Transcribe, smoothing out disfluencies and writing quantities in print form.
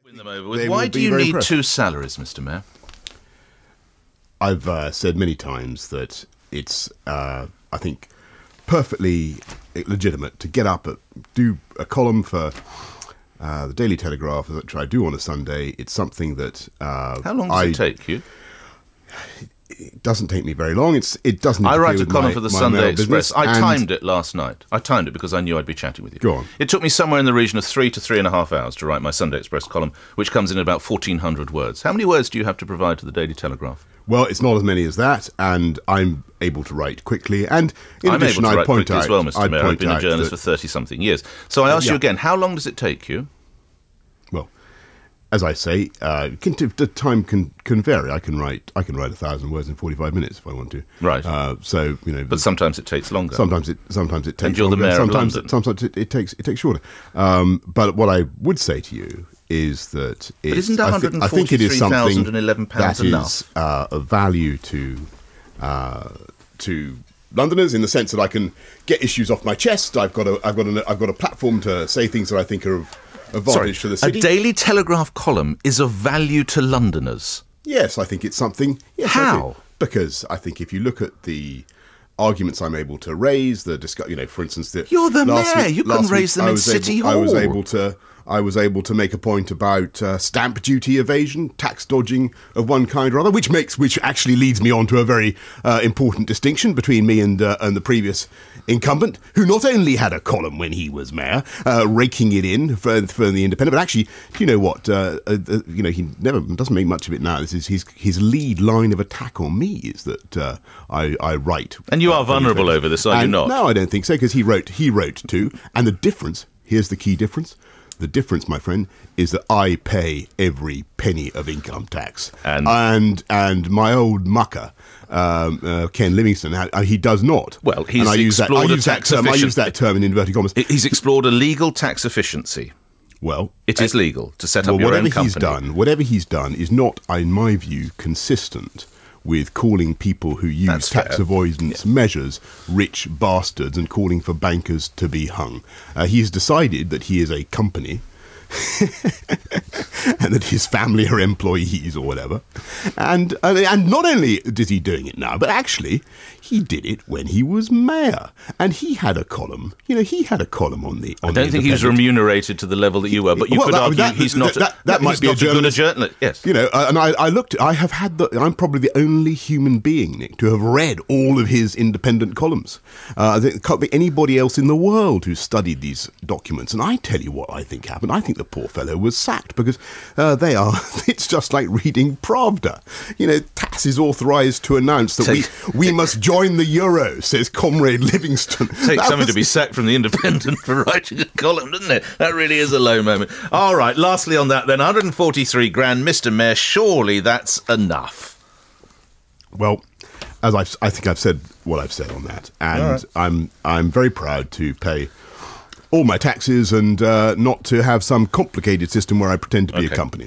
Win them over with. Why do you need two salaries, Mr. Mayor? I've said many times that it's, I think, perfectly legitimate to get up, do a column for the Daily Telegraph, which I do on a Sunday. It's something that... How long does it take you? It doesn't take me very long. It doesn't. I write a column for the Sunday Express. I timed it last night. I timed it because I knew I'd be chatting with you. Go on. It took me somewhere in the region of 3 to 3.5 hours to write my Sunday Express column, which comes in at about 1,400 words. How many words do you have to provide to the Daily Telegraph? Well, it's not as many as that, and I'm able to write quickly. And in addition, I point out as well, Mr. Mayor. I've been a journalist for 30-something years. So I ask you again: how long does it take you? Well, as I say, the time can vary. I can write 1,000 words in 45 minutes if I want to. Right. So but sometimes it takes longer. Sometimes it takes. And you're longer. The mayor of London. Sometimes it takes shorter. But what I would say to you is that isn't £143,011 enough? Is of value to Londoners in the sense that I can get issues off my chest. I've got a platform to say things that I think are of advantage to the city. A Daily Telegraph column is of value to Londoners. Yes, I think it's something. Yes, how? Because I think if you look at the arguments I'm able to raise, for instance, you're the mayor. You can raise them in City Hall. I was able to make a point about stamp duty evasion, tax dodging of one kind or other, which actually leads me on to a very important distinction between me and the previous incumbent, who not only had a column when he was mayor, raking it in for the Independent, but actually, do you know what? He never doesn't make much of it now. This is his lead line of attack on me is that I write. And you are vulnerable over this, are you not? No, I don't think so, because he wrote too. And the difference, here's the key difference. The difference, my friend, is that I pay every penny of income tax, and my old mucker, Ken Livingstone, he does not. Well, I use that term in inverted commas. He's explored a legal tax efficiency. Well, it is legal to set up your own company. Whatever he's done is not, in my view, consistent with calling people who use tax avoidance measures rich bastards and calling for bankers to be hung. He's decided that he is a company and that his family are employees or whatever. And not only is he doing it now, but actually he did it when he was mayor. And he had a column. He had a column on the. I don't think he was remunerated to the level that you were, but you could argue he's not. That might be a journalist. Yes. And I looked. I'm probably the only human being, Nick, to have read all of his independent columns. There can't be anybody else in the world who studied these documents. And I tell you what I think happened. I think the poor fellow was sacked because it's just like reading Pravda. TASS is authorised to announce that we must join the euro, says Comrade Livingstone. Takes something to be sacked from the Independent for writing a column, doesn't it? That really is a low moment. All right, lastly on that then, 143 grand, Mr. Mayor, surely that's enough. Well, as I think I've said what I've said on that, and right. I'm very proud to pay all my taxes and not to have some complicated system where I pretend to be a company.